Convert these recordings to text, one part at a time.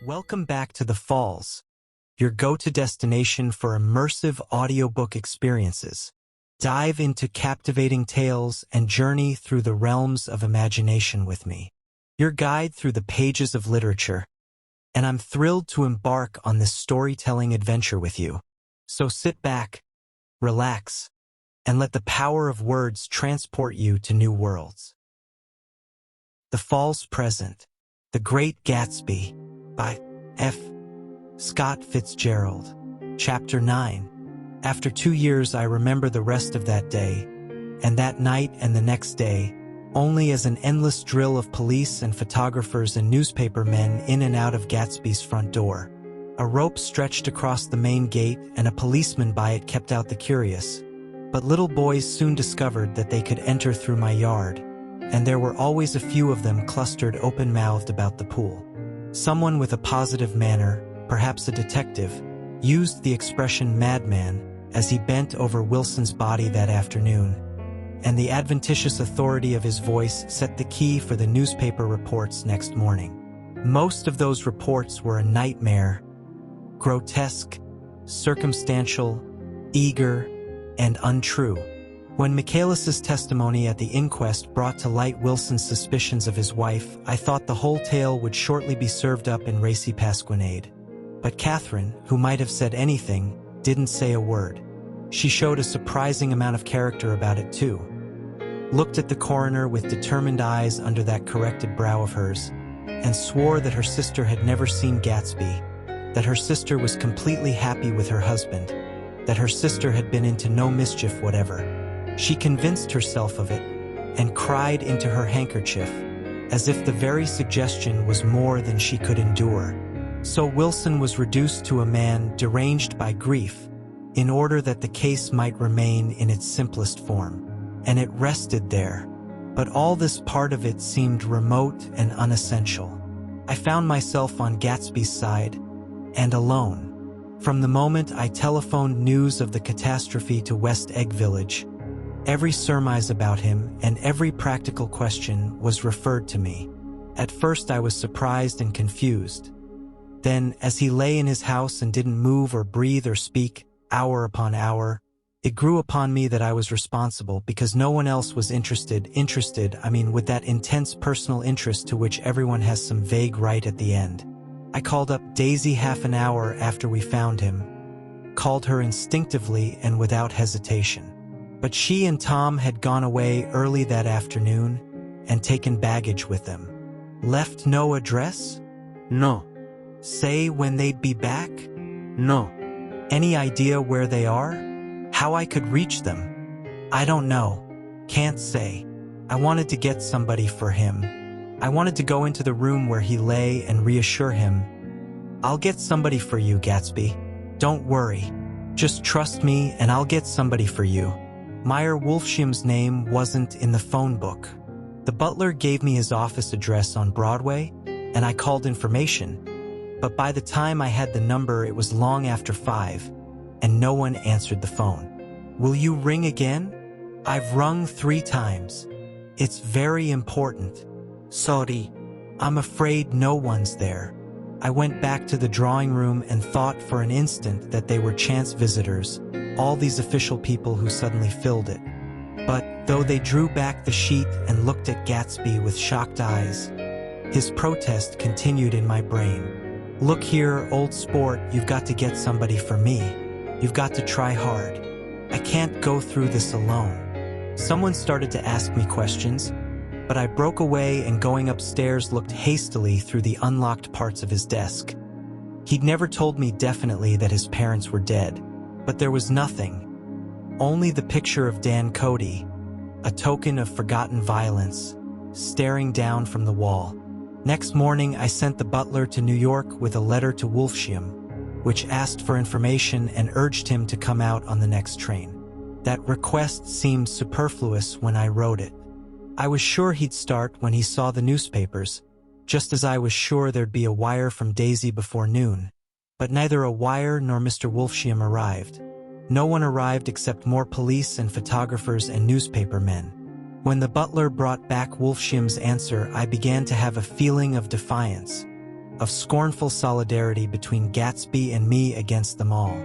Welcome back to the Falls, your go-to destination for immersive audiobook experiences. Dive into captivating tales and journey through the realms of imagination with me, your guide through the pages of literature. And I'm thrilled to embark on this storytelling adventure with you. So sit back, relax, and let the power of words transport you to new worlds. The Falls Present, The Great Gatsby, by F. Scott Fitzgerald. Chapter 9. After 2 years, I remember the rest of that day, and that night and the next day, only as an endless drill of police and photographers and newspaper men in and out of Gatsby's front door. A rope stretched across the main gate, and a policeman by it kept out the curious. But little boys soon discovered that they could enter through my yard, and there were always a few of them clustered open-mouthed about the pool. Someone with a positive manner, perhaps a detective, used the expression madman as he bent over Wilson's body that afternoon, and the adventitious authority of his voice set the key for the newspaper reports next morning. Most of those reports were a nightmare, grotesque, circumstantial, eager, and untrue. When Michaelis's testimony at the inquest brought to light Wilson's suspicions of his wife, I thought the whole tale would shortly be served up in racy pasquinade. But Catherine, who might have said anything, didn't say a word. She showed a surprising amount of character about it too. Looked at the coroner with determined eyes under that corrected brow of hers, and swore that her sister had never seen Gatsby, that her sister was completely happy with her husband, that her sister had been into no mischief whatever. She convinced herself of it, and cried into her handkerchief, as if the very suggestion was more than she could endure. So Wilson was reduced to a man deranged by grief, in order that the case might remain in its simplest form. And it rested there. But all this part of it seemed remote and unessential. I found myself on Gatsby's side, and alone. From the moment I telephoned news of the catastrophe to West Egg Village, every surmise about him and every practical question was referred to me. At first I was surprised and confused. Then, as he lay in his house and didn't move or breathe or speak, hour upon hour, it grew upon me that I was responsible because no one else was interested with that intense personal interest to which everyone has some vague right at the end. I called up Daisy half an hour after we found him, called her instinctively and without hesitation. But she and Tom had gone away early that afternoon and taken baggage with them. Left no address? No. Say when they'd be back? No. Any idea where they are? How I could reach them? I don't know. Can't say. I wanted to get somebody for him. I wanted to go into the room where he lay and reassure him. I'll get somebody for you, Gatsby. Don't worry. Just trust me and I'll get somebody for you. Meyer Wolfshiem's name wasn't in the phone book. The butler gave me his office address on Broadway, and I called information. But by the time I had the number, it was long after 5, and no one answered the phone. Will you ring again? I've rung 3 times. It's very important. Sorry. I'm afraid no one's there. I went back to the drawing room and thought for an instant that they were chance visitors, all these official people who suddenly filled it. But, though they drew back the sheet and looked at Gatsby with shocked eyes, his protest continued in my brain. Look here, old sport, you've got to get somebody for me. You've got to try hard. I can't go through this alone. Someone started to ask me questions, but I broke away and going upstairs looked hastily through the unlocked parts of his desk. He'd never told me definitely that his parents were dead, but there was nothing. Only the picture of Dan Cody, a token of forgotten violence, staring down from the wall. Next morning, I sent the butler to New York with a letter to Wolfsheim, which asked for information and urged him to come out on the next train. That request seemed superfluous when I wrote it. I was sure he'd start when he saw the newspapers, just as I was sure there'd be a wire from Daisy before noon. But neither a wire nor Mr. Wolfsheim arrived. No one arrived except more police and photographers and newspaper men. When the butler brought back Wolfsheim's answer, I began to have a feeling of defiance. of scornful solidarity between Gatsby and me against them all.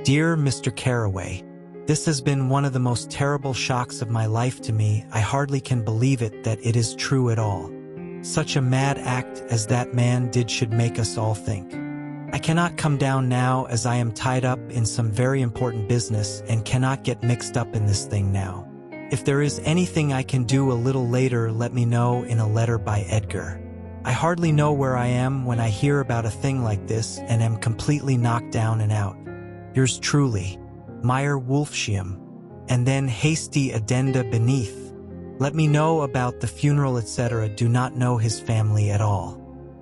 Dear Mr. Carraway, this has been one of the most terrible shocks of my life to me. I hardly can believe it that it is true at all. Such a mad act as that man did should make us all think. I cannot come down now as I am tied up in some very important business and cannot get mixed up in this thing now. If there is anything I can do a little later, let me know in a letter by Edgar. I hardly know where I am when I hear about a thing like this and am completely knocked down and out. Yours truly, Meyer Wolfsheim. And then hasty addenda beneath. Let me know about the funeral, etc. Do not know his family at all.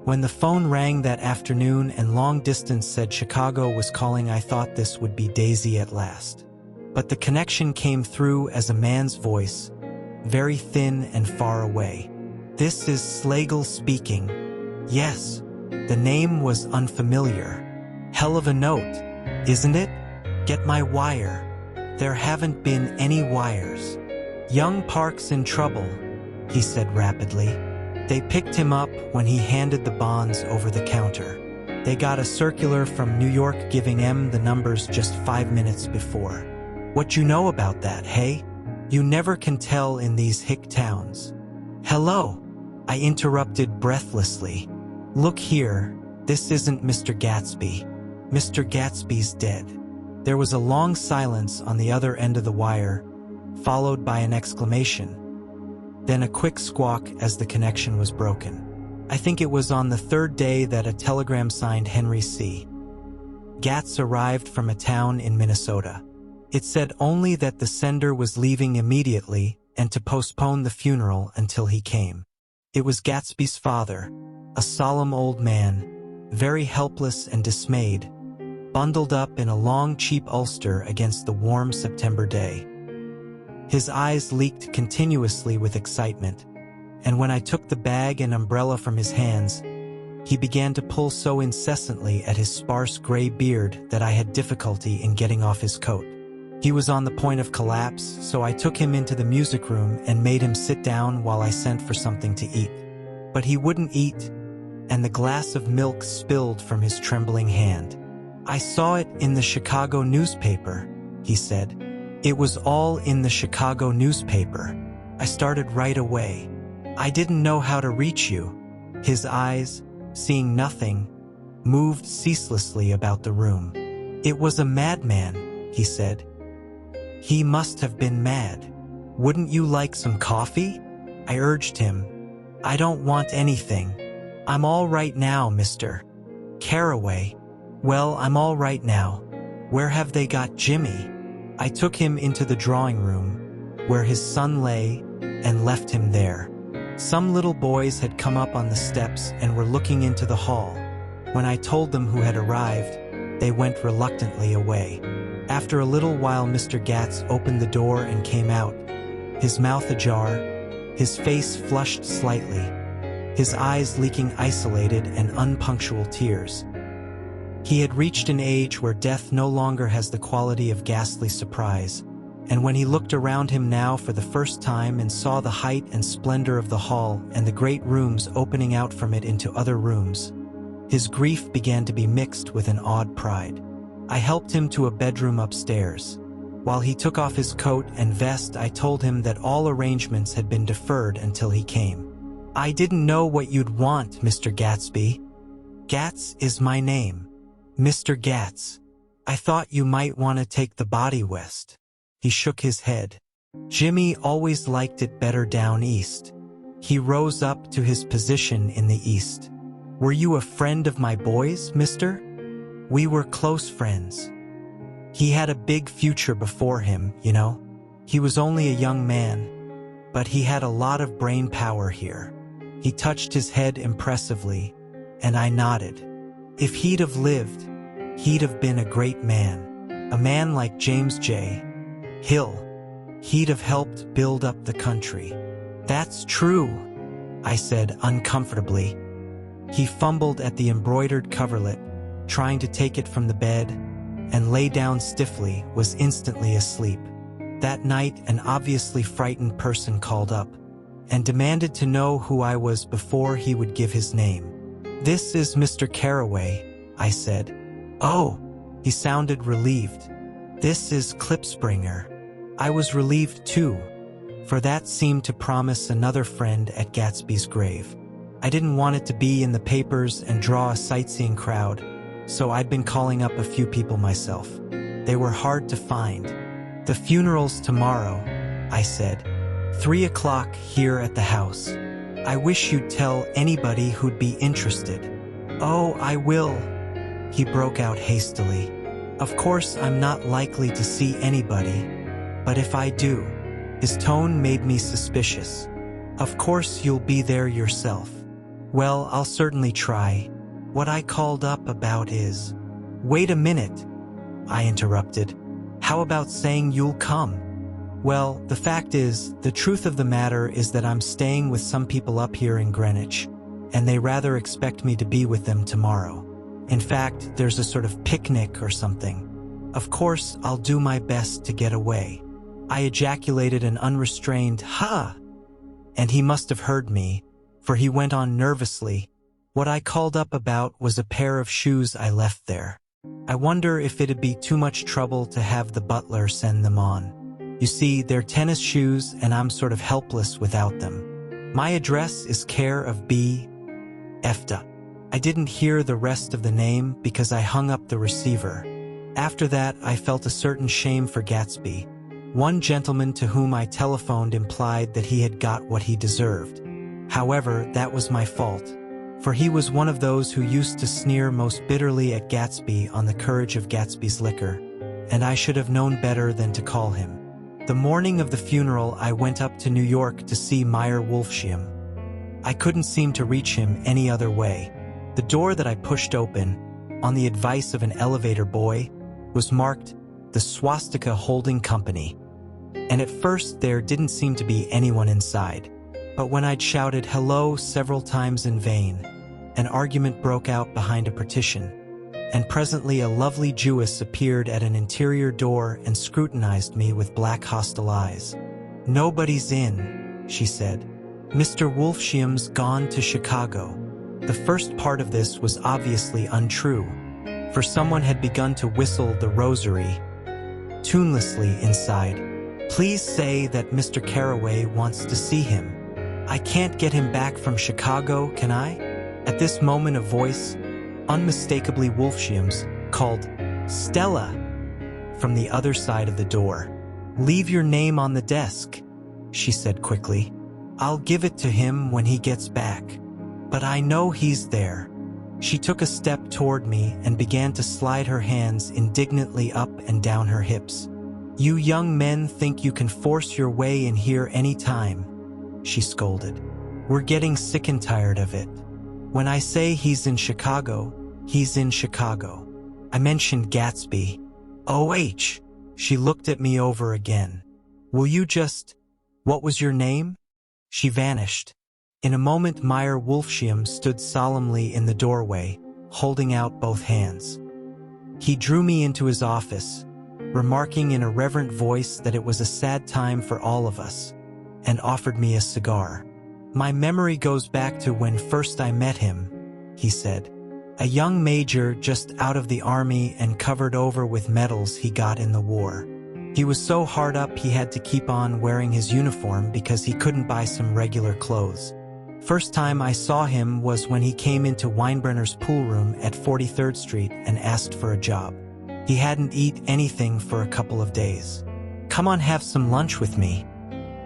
When the phone rang that afternoon and long distance said Chicago was calling, I thought this would be Daisy at last. But the connection came through as a man's voice, very thin and far away. This is Slagle speaking. Yes, the name was unfamiliar. Hell of a note, isn't it? Get my wire. There haven't been any wires. Young Park's in trouble, he said rapidly. They picked him up when he handed the bonds over the counter. They got a circular from New York giving him the numbers just 5 minutes before. What you know about that, hey? You never can tell in these hick towns. Hello, I interrupted breathlessly. Look here, this isn't Mr. Gatsby. Mr. Gatsby's dead. There was a long silence on the other end of the wire, followed by an exclamation. Then a quick squawk as the connection was broken. I think it was on the third day that a telegram signed Henry C. Gats arrived from a town in Minnesota. It said only that the sender was leaving immediately and to postpone the funeral until he came. It was Gatsby's father, a solemn old man, very helpless and dismayed, bundled up in a long, cheap ulster against the warm September day. His eyes leaked continuously with excitement, and when I took the bag and umbrella from his hands, he began to pull so incessantly at his sparse gray beard that I had difficulty in getting off his coat. He was on the point of collapse, so I took him into the music room and made him sit down while I sent for something to eat. But he wouldn't eat, and the glass of milk spilled from his trembling hand. I saw it in the Chicago newspaper, he said. It was all in the Chicago newspaper. I started right away. I didn't know how to reach you. His eyes, seeing nothing, moved ceaselessly about the room. It was a madman, he said. He must have been mad. Wouldn't you like some coffee? I urged him. I don't want anything. I'm all right now, Mr. Carraway. Well, I'm all right now. Where have they got Jimmy? I took him into the drawing room, where his son lay, and left him there. Some little boys had come up on the steps and were looking into the hall. When I told them who had arrived, they went reluctantly away. After a little while, Mr. Gats opened the door and came out, his mouth ajar, his face flushed slightly, his eyes leaking isolated and unpunctual tears. He had reached an age where death no longer has the quality of ghastly surprise, and when he looked around him now for the first time and saw the height and splendor of the hall and the great rooms opening out from it into other rooms, his grief began to be mixed with an odd pride. I helped him to a bedroom upstairs. While he took off his coat and vest, I told him that all arrangements had been deferred until he came. I didn't know what you'd want, Mr. Gatsby. Gats is my name. Mr. Gats. I thought you might want to take the body west. He shook his head. Jimmy always liked it better down east. He rose up to his position in the east. Were you a friend of my boys, mister? We were close friends. He had a big future before him, you know. He was only a young man, but he had a lot of brain power here. He touched his head impressively, and I nodded. If he'd have lived, he'd have been a great man. A man like James J. Hill. He'd have helped build up the country. That's true, I said uncomfortably. He fumbled at the embroidered coverlet, trying to take it from the bed, and lay down stiffly, was instantly asleep. That night, an obviously frightened person called up and demanded to know who I was before he would give his name. "This is Mr. Carraway," I said. "Oh," he sounded relieved. "This is Clipspringer." I was relieved too, for that seemed to promise another friend at Gatsby's grave. I didn't want it to be in the papers and draw a sightseeing crowd, so I'd been calling up a few people myself. They were hard to find. "The funeral's tomorrow," I said. 3 o'clock here at the house. I wish you'd tell anybody who'd be interested." "Oh, I will," he broke out hastily. "Of course I'm not likely to see anybody, but if I do." His tone made me suspicious. "Of course you'll be there yourself." "Well, I'll certainly try. What I called up about is—" "Wait a minute," I interrupted. "How about saying you'll come?" "Well, the fact is, the truth of the matter is that I'm staying with some people up here in Greenwich, and they rather expect me to be with them tomorrow. In fact, there's a sort of picnic or something. Of course, I'll do my best to get away." I ejaculated an unrestrained "Ha!" and he must have heard me, for he went on nervously. "What I called up about was a pair of shoes I left there. I wonder if it'd be too much trouble to have the butler send them on. You see, they're tennis shoes and I'm sort of helpless without them. My address is care of B. Efta." I didn't hear the rest of the name because I hung up the receiver. After that, I felt a certain shame for Gatsby. One gentleman to whom I telephoned implied that he had got what he deserved. However, that was my fault, for he was one of those who used to sneer most bitterly at Gatsby on the courage of Gatsby's liquor, and I should have known better than to call him. The morning of the funeral, I went up to New York to see Meyer Wolfsheim. I couldn't seem to reach him any other way. The door that I pushed open, on the advice of an elevator boy, was marked the Swastika Holding Company, and at first there didn't seem to be anyone inside. But when I'd shouted hello several times in vain, an argument broke out behind a partition, and presently a lovely Jewess appeared at an interior door and scrutinized me with black hostile eyes. "Nobody's in," she said. "Mr. Wolfsheim's gone to Chicago." The first part of this was obviously untrue, for someone had begun to whistle the rosary tunelessly inside. "Please say that Mr. Carraway wants to see him. I can't get him back from Chicago, can I?" At this moment a voice, unmistakably Wolfsheim's, called "Stella" from the other side of the door. "Leave your name on the desk," she said quickly. "I'll give it to him when he gets back. But I know he's there." She took a step toward me and began to slide her hands indignantly up and down her hips. "You young men think you can force your way in here any time," she scolded. "We're getting sick and tired of it. When I say he's in Chicago, he's in Chicago. I mentioned Gatsby. OH, she looked at me over again. "Will you just— what was your name?" She vanished. In a moment Meyer Wolfsheim stood solemnly in the doorway, holding out both hands. He drew me into his office, remarking in a reverent voice that it was a sad time for all of us, and offered me a cigar. "My memory goes back to when first I met him," he said. "A young major just out of the army and covered over with medals he got in the war. He was so hard up he had to keep on wearing his uniform because he couldn't buy some regular clothes. First time I saw him was when he came into Weinbrenner's pool room at 43rd Street and asked for a job. He hadn't eaten anything for a couple of days. "Come on, have some lunch with me,"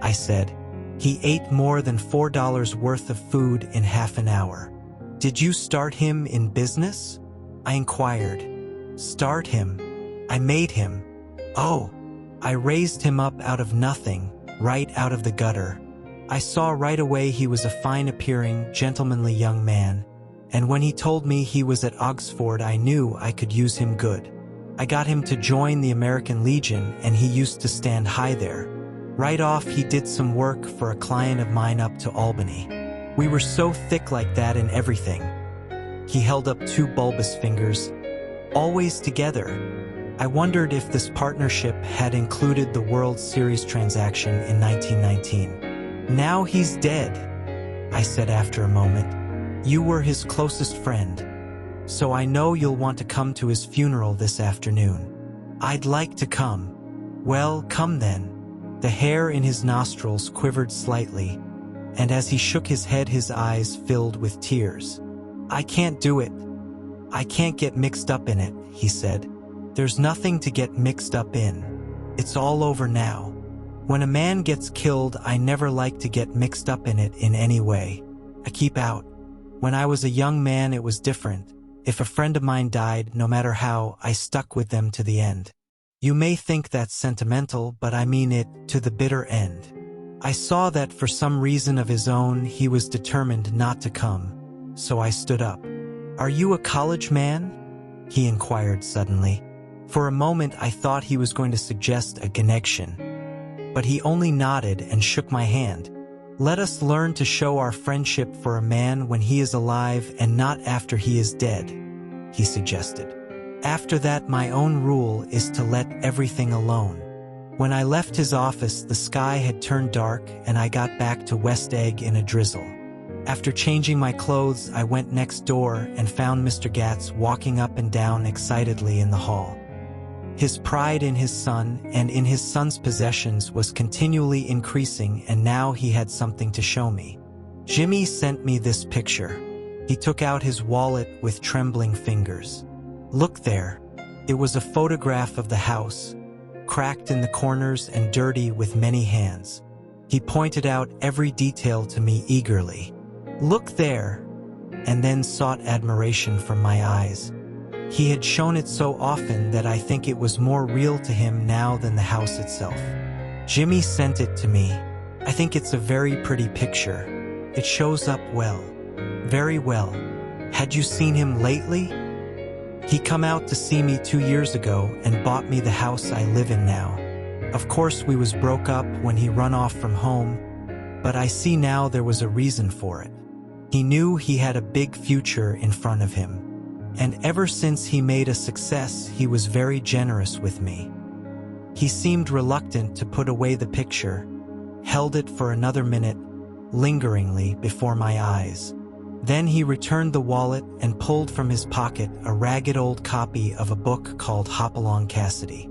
I said. He ate more than $4 worth of food in half an hour. "Did you start him in business?" I inquired. "Start him? I made him." "Oh, I raised him up out of nothing, right out of the gutter. I saw right away he was a fine-appearing, gentlemanly young man, and when he told me he was at Oxford I knew I could use him good. I got him to join the American Legion and he used to stand high there. Right off he did some work for a client of mine up to Albany. We were so thick like that in everything." He held up 2 bulbous fingers. "Always together." I wondered if this partnership had included the World Series transaction in 1919. "Now he's dead," I said after a moment. You were his closest friend, so I know you'll want to come to his funeral this afternoon. I'd like to come. Well, come then. The hair in his nostrils quivered slightly, and as he shook his head, his eyes filled with tears. I can't do it. I can't get mixed up in it, he said. There's nothing to get mixed up in. It's all over now. When a man gets killed, I never like to get mixed up in it in any way. I keep out. When I was a young man, it was different. If a friend of mine died, no matter how, I stuck with them to the end. You may think that's sentimental, but I mean it to the bitter end. I saw that for some reason of his own, he was determined not to come, so I stood up. Are you a college man? He inquired suddenly. For a moment, I thought he was going to suggest a connection, but he only nodded and shook my hand. Let us learn to show our friendship for a man when he is alive and not after he is dead, he suggested. After that, my own rule is to let everything alone. When I left his office, the sky had turned dark and I got back to West Egg in a drizzle. After changing my clothes, I went next door and found Mr. Gatz walking up and down excitedly in the hall. His pride in his son and in his son's possessions was continually increasing, and now he had something to show me. Jimmy sent me this picture. He took out his wallet with trembling fingers. Look there. It was a photograph of the house, cracked in the corners and dirty with many hands. He pointed out every detail to me eagerly. Look there, and then sought admiration from my eyes. He had shown it so often that I think it was more real to him now than the house itself. Jimmy sent it to me. I think it's a very pretty picture. It shows up well. Very well. Had you seen him lately? He come out to see me 2 years ago and bought me the house I live in now. Of course, we was broke up when he run off from home, but I see now there was a reason for it. He knew he had a big future in front of him. And ever since he made a success, he was very generous with me. He seemed reluctant to put away the picture, held it for another minute, lingeringly before my eyes. Then he returned the wallet and pulled from his pocket a ragged old copy of a book called Hopalong Cassidy.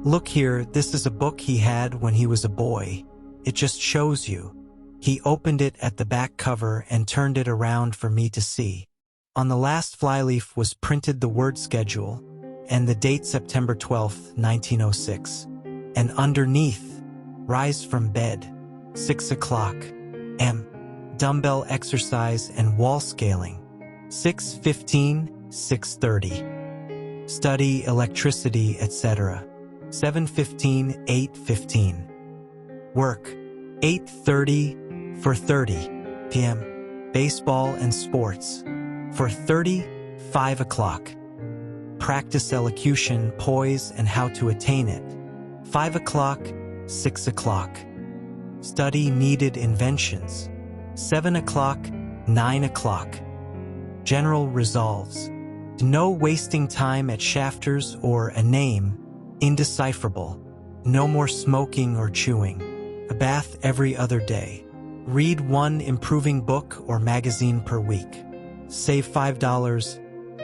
Look here, this is a book he had when he was a boy. It just shows you. He opened it at the back cover and turned it around for me to see. On the last flyleaf was printed the word schedule and the date September 12th, 1906. And underneath, rise from bed, 6 o'clock, m. Dumbbell exercise and wall scaling, 6:15, 6:30. Study electricity, etc. 7:15, 8:15. Work, 8:30 for 30 p.m. Baseball and sports, for 5 o'clock. Practice elocution, poise, and how to attain it, 5 o'clock, 6 o'clock. Study needed inventions, 7 o'clock, 9 o'clock. General resolves. No wasting time at shafters or a name, indecipherable. No more smoking or chewing. A bath every other day. Read one improving book or magazine per week. Save $5,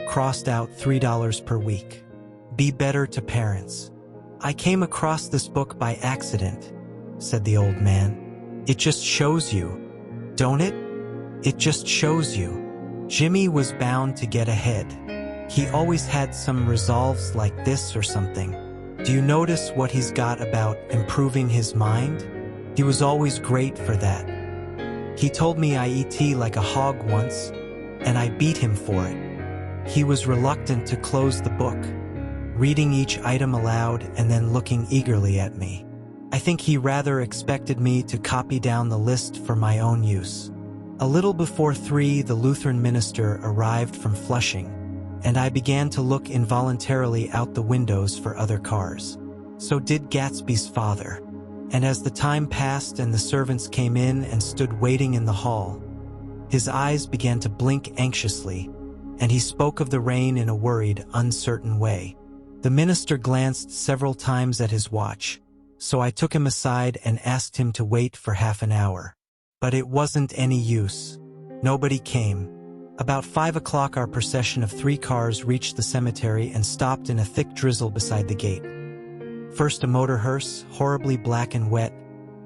crossed out $3 per week. Be better to parents. I came across this book by accident, said the old man. It just shows you, don't it? It just shows you. Jimmy was bound to get ahead. He always had some resolves like this or something. Do you notice what he's got about improving his mind? He was always great for that. He told me I eat like a hog once, and I beat him for it. He was reluctant to close the book, reading each item aloud and then looking eagerly at me. I think he rather expected me to copy down the list for my own use. A little before 3, the Lutheran minister arrived from Flushing, and I began to look involuntarily out the windows for other cars. So did Gatsby's father. And as the time passed and the servants came in and stood waiting in the hall, his eyes began to blink anxiously, and he spoke of the rain in a worried, uncertain way. The minister glanced several times at his watch, so I took him aside and asked him to wait for half an hour. But it wasn't any use. Nobody came. About 5 o'clock our procession of 3 cars reached the cemetery and stopped in a thick drizzle beside the gate. First a motor hearse, horribly black and wet,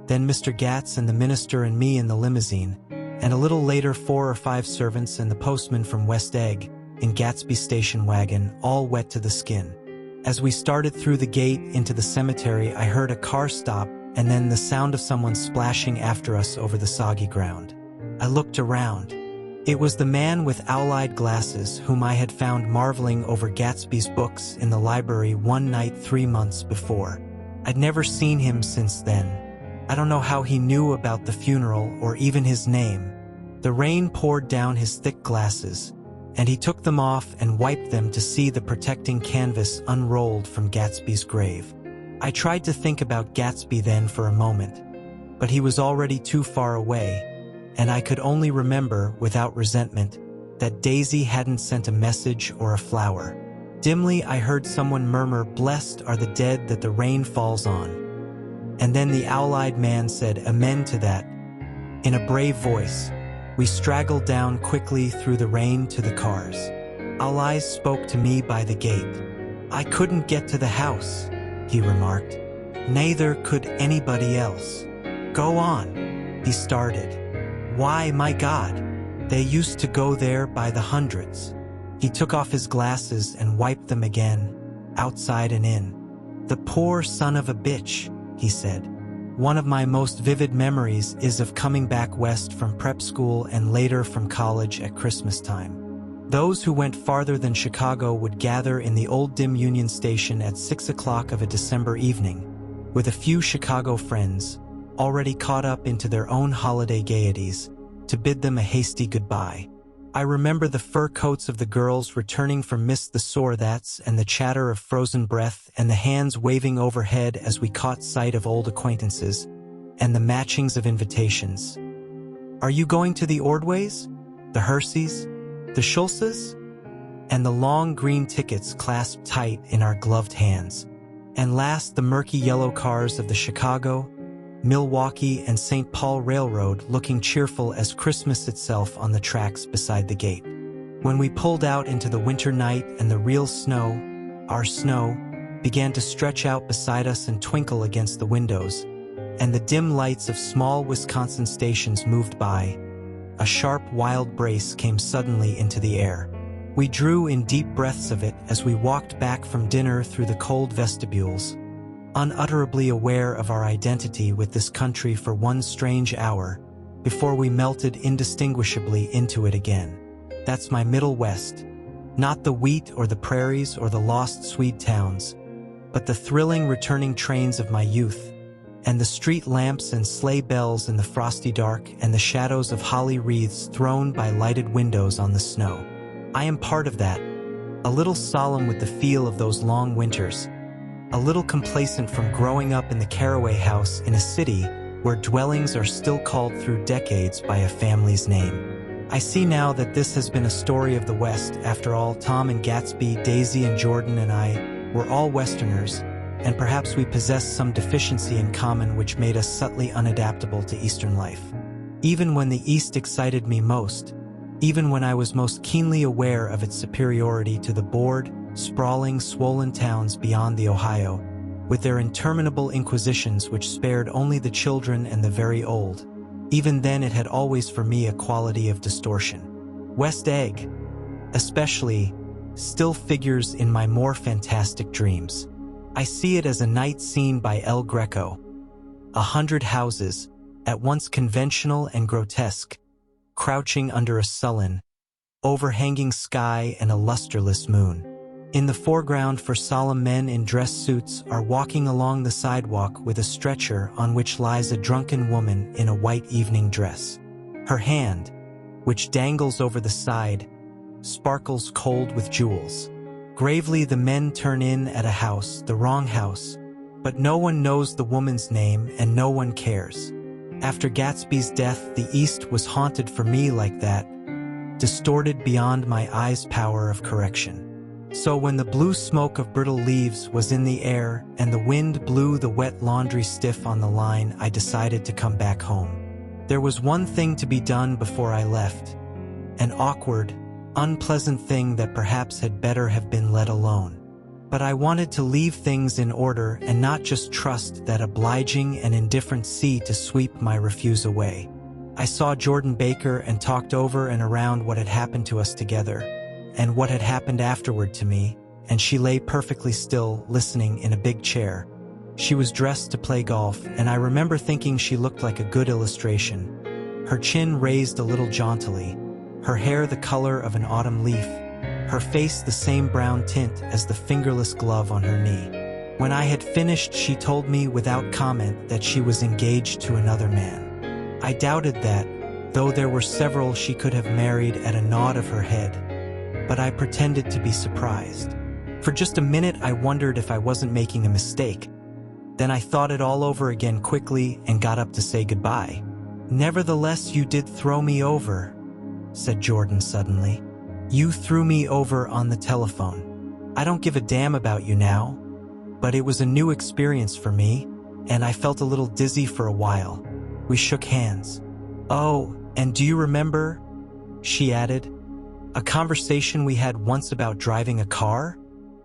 then Mr. Gats and the minister and me in the limousine, and a little later 4 or 5 servants and the postman from West Egg, in Gatsby's station wagon, all wet to the skin. As we started through the gate into the cemetery, I heard a car stop and then the sound of someone splashing after us over the soggy ground. I looked around. It was the man with owl-eyed glasses whom I had found marveling over Gatsby's books in the library one night 3 months before. I'd never seen him since then. I don't know how he knew about the funeral or even his name. The rain poured down his thick glasses, and he took them off and wiped them to see the protecting canvas unrolled from Gatsby's grave. I tried to think about Gatsby then for a moment, but he was already too far away, and I could only remember, without resentment, that Daisy hadn't sent a message or a flower. Dimly I heard someone murmur, "Blessed are the dead that the rain falls on." And then the owl-eyed man said amen to that, in a brave voice. We straggled down quickly through the rain to the cars. Owl Eyes spoke to me by the gate. "I couldn't get to the house," he remarked. "Neither could anybody else." "Go on," he started. "Why, my God, they used to go there by the hundreds." He took off his glasses and wiped them again, outside and in. "The poor son of a bitch," he said. "One of my most vivid memories is of coming back west from prep school and later from college at Christmas time. Those who went farther than Chicago would gather in the old dim Union Station at 6 o'clock of a December evening, with a few Chicago friends, already caught up into their own holiday gaieties, to bid them a hasty goodbye. I remember the fur coats of the girls returning from Miss the Sore-That's and the chatter of frozen breath and the hands waving overhead as we caught sight of old acquaintances, and the matchings of invitations. "Are you going to the Ordways? The Herseys? The Schultzes?" And the long green tickets clasped tight in our gloved hands. And last the murky yellow cars of the Chicago, Milwaukee and St. Paul Railroad looking cheerful as Christmas itself on the tracks beside the gate. When we pulled out into the winter night and the real snow, our snow, began to stretch out beside us and twinkle against the windows, and the dim lights of small Wisconsin stations moved by, a sharp wild brace came suddenly into the air. We drew in deep breaths of it as we walked back from dinner through the cold vestibules, unutterably aware of our identity with this country for one strange hour, before we melted indistinguishably into it again. That's my Middle West, not the wheat or the prairies or the lost Swede towns, but the thrilling returning trains of my youth, and the street lamps and sleigh bells in the frosty dark and the shadows of holly wreaths thrown by lighted windows on the snow. I am part of that, a little solemn with the feel of those long winters, a little complacent from growing up in the Carraway house in a city where dwellings are still called through decades by a family's name. I see now that this has been a story of the West. After all, Tom and Gatsby, Daisy and Jordan and I were all Westerners, and perhaps we possessed some deficiency in common which made us subtly unadaptable to Eastern life. Even when the East excited me most, even when I was most keenly aware of its superiority to the bored, sprawling, swollen towns beyond the Ohio, with their interminable inquisitions which spared only the children and the very old, even then it had always for me a quality of distortion. West Egg, especially, still figures in my more fantastic dreams. I see it as a night scene by El Greco, 100 houses, at once conventional and grotesque, crouching under a sullen, overhanging sky and a lusterless moon. In the foreground, for solemn men in dress suits are walking along the sidewalk with a stretcher on which lies a drunken woman in a white evening dress. Her hand, which dangles over the side, sparkles cold with jewels. Gravely the men turn in at a house, the wrong house, but no one knows the woman's name and no one cares. After Gatsby's death, the East was haunted for me like that, distorted beyond my eyes' power of correction. So when the blue smoke of brittle leaves was in the air and the wind blew the wet laundry stiff on the line, I decided to come back home. There was one thing to be done before I left, an awkward, unpleasant thing that perhaps had better have been let alone. But I wanted to leave things in order and not just trust that obliging and indifferent sea to sweep my refuse away. I saw Jordan Baker and talked over and around what had happened to us together, and what had happened afterward to me, and she lay perfectly still, listening in a big chair. She was dressed to play golf, and I remember thinking she looked like a good illustration. Her chin raised a little jauntily, her hair the color of an autumn leaf, her face the same brown tint as the fingerless glove on her knee. When I had finished, she told me without comment that she was engaged to another man. I doubted that, though there were several she could have married at a nod of her head, but I pretended to be surprised. For just a minute I wondered if I wasn't making a mistake. Then I thought it all over again quickly and got up to say goodbye. "Nevertheless, you did throw me over," said Jordan suddenly. "You threw me over on the telephone. I don't give a damn about you now, but it was a new experience for me, and I felt a little dizzy for a while." We shook hands. "Oh, and do you remember," she added, "a conversation we had once about driving a car?"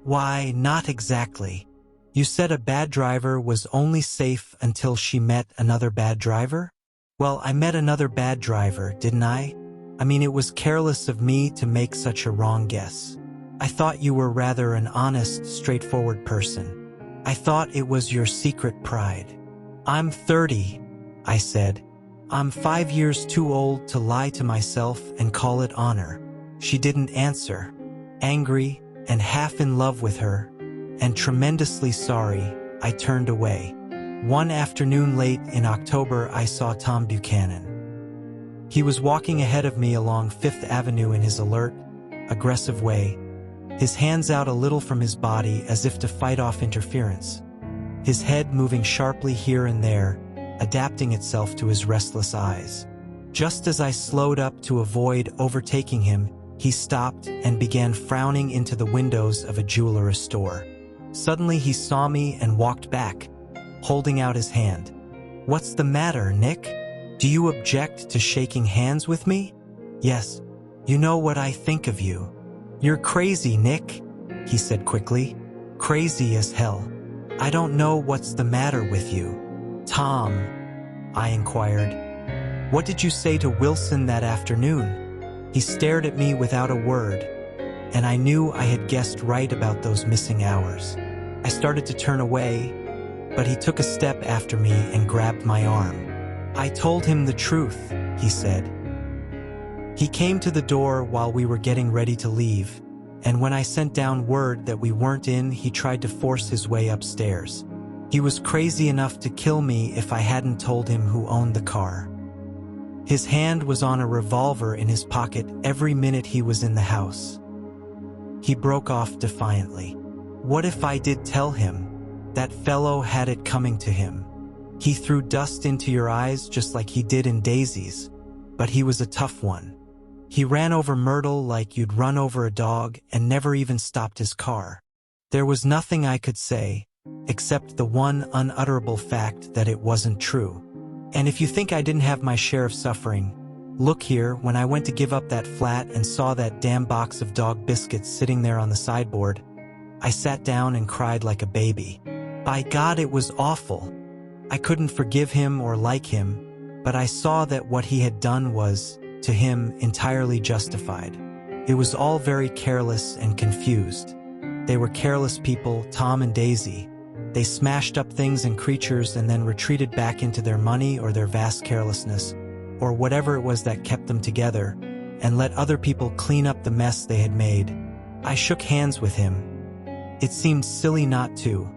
"Why, not exactly. You said a bad driver was only safe until she met another bad driver?" "Well, I met another bad driver, didn't I? I mean, it was careless of me to make such a wrong guess. I thought you were rather an honest, straightforward person. I thought it was your secret pride." "I'm 30, I said. "I'm 5 years too old to lie to myself and call it honor." She didn't answer. Angry and half in love with her, and tremendously sorry, I turned away. One afternoon late in October, I saw Tom Buchanan. He was walking ahead of me along Fifth Avenue in his alert, aggressive way, his hands out a little from his body as if to fight off interference, his head moving sharply here and there, adapting itself to his restless eyes. Just as I slowed up to avoid overtaking him, he stopped and began frowning into the windows of a jeweler's store. Suddenly he saw me and walked back, holding out his hand. "What's the matter, Nick? Do you object to shaking hands with me?" "Yes. You know what I think of you." "You're crazy, Nick," he said quickly. "Crazy as hell. I don't know what's the matter with you." "Tom," I inquired, "what did you say to Wilson that afternoon?" He stared at me without a word, and I knew I had guessed right about those missing hours. I started to turn away, but he took a step after me and grabbed my arm. "I told him the truth," he said. He came to the door while we were getting ready to leave, and when I sent down word that we weren't in, he tried to force his way upstairs. He was crazy enough to kill me if I hadn't told him who owned the car. His hand was on a revolver in his pocket every minute he was in the house. He broke off defiantly. "What if I did tell him? That fellow had it coming to him. He threw dust into your eyes just like he did in Daisy's, but he was a tough one. He ran over Myrtle like you'd run over a dog and never even stopped his car." There was nothing I could say, except the one unutterable fact that it wasn't true. And if you think I didn't have my share of suffering, look here, when I went to give up that flat and saw that damn box of dog biscuits sitting there on the sideboard, I sat down and cried like a baby. By God, it was awful. I couldn't forgive him or like him, but I saw that what he had done was, to him, entirely justified. It was all very careless and confused. They were careless people, Tom and Daisy. They smashed up things and creatures and then retreated back into their money or their vast carelessness, or whatever it was that kept them together, and let other people clean up the mess they had made. I shook hands with him. It seemed silly not to,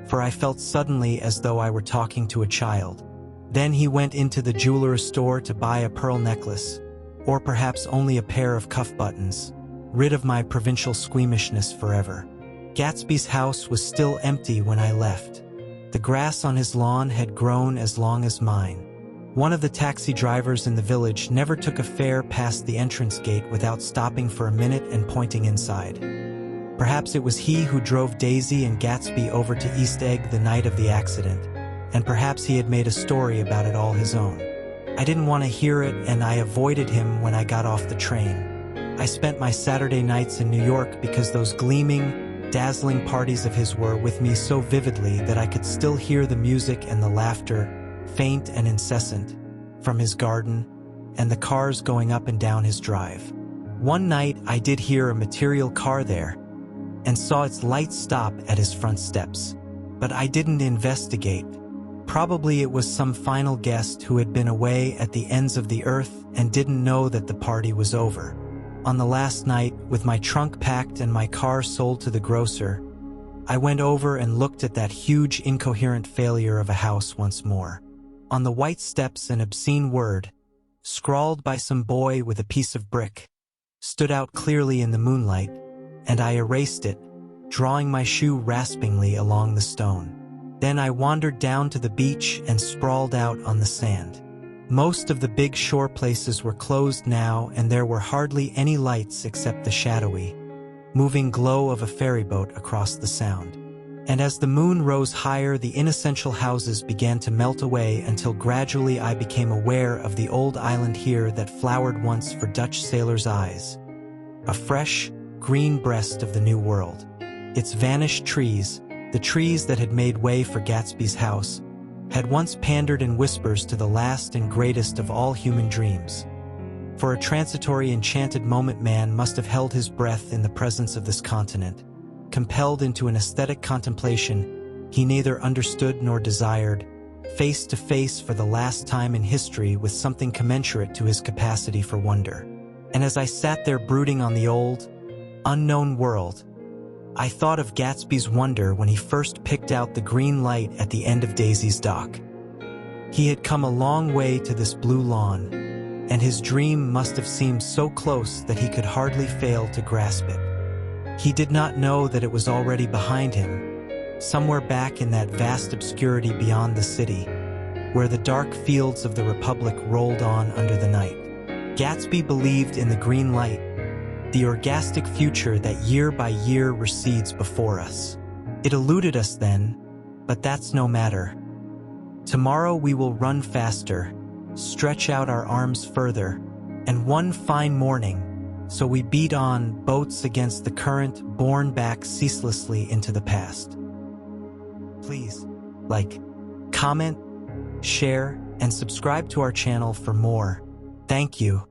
for I felt suddenly as though I were talking to a child. Then he went into the jeweler's store to buy a pearl necklace, or perhaps only a pair of cuff buttons, rid of my provincial squeamishness forever. Gatsby's house was still empty when I left. The grass on his lawn had grown as long as mine. One of the taxi drivers in the village never took a fare past the entrance gate without stopping for a minute and pointing inside. Perhaps it was he who drove Daisy and Gatsby over to East Egg the night of the accident, and perhaps he had made a story about it all his own. I didn't want to hear it, and I avoided him when I got off the train. I spent my Saturday nights in New York because those gleaming, dazzling parties of his were with me so vividly that I could still hear the music and the laughter, faint and incessant, from his garden, and the cars going up and down his drive. One night I did hear a material car there, and saw its lights stop at his front steps. But I didn't investigate. Probably it was some final guest who had been away at the ends of the earth and didn't know that the party was over. On the last night, with my trunk packed and my car sold to the grocer, I went over and looked at that huge incoherent failure of a house once more. On the white steps, an obscene word, scrawled by some boy with a piece of brick, stood out clearly in the moonlight, and I erased it, drawing my shoe raspingly along the stone. Then I wandered down to the beach and sprawled out on the sand. Most of the big shore places were closed now, and there were hardly any lights except the shadowy, moving glow of a ferryboat across the sound. And as the moon rose higher, the inessential houses began to melt away until gradually I became aware of the old island here that flowered once for Dutch sailors' eyes, a fresh, green breast of the New World. Its vanished trees, the trees that had made way for Gatsby's house, had once pandered in whispers to the last and greatest of all human dreams. For a transitory enchanted moment, man must have held his breath in the presence of this continent, compelled into an aesthetic contemplation he neither understood nor desired, face to face for the last time in history with something commensurate to his capacity for wonder. And as I sat there brooding on the old, unknown world, I thought of Gatsby's wonder when he first picked out the green light at the end of Daisy's dock. He had come a long way to this blue lawn, and his dream must have seemed so close that he could hardly fail to grasp it. He did not know that it was already behind him, somewhere back in that vast obscurity beyond the city, where the dark fields of the Republic rolled on under the night. Gatsby believed in the green light, the orgastic future that year by year recedes before us. It eluded us then, but that's no matter. Tomorrow we will run faster, stretch out our arms further, and one fine morning, so we beat on boats against the current, borne back ceaselessly into the past. Please, like, comment, share, and subscribe to our channel for more. Thank you.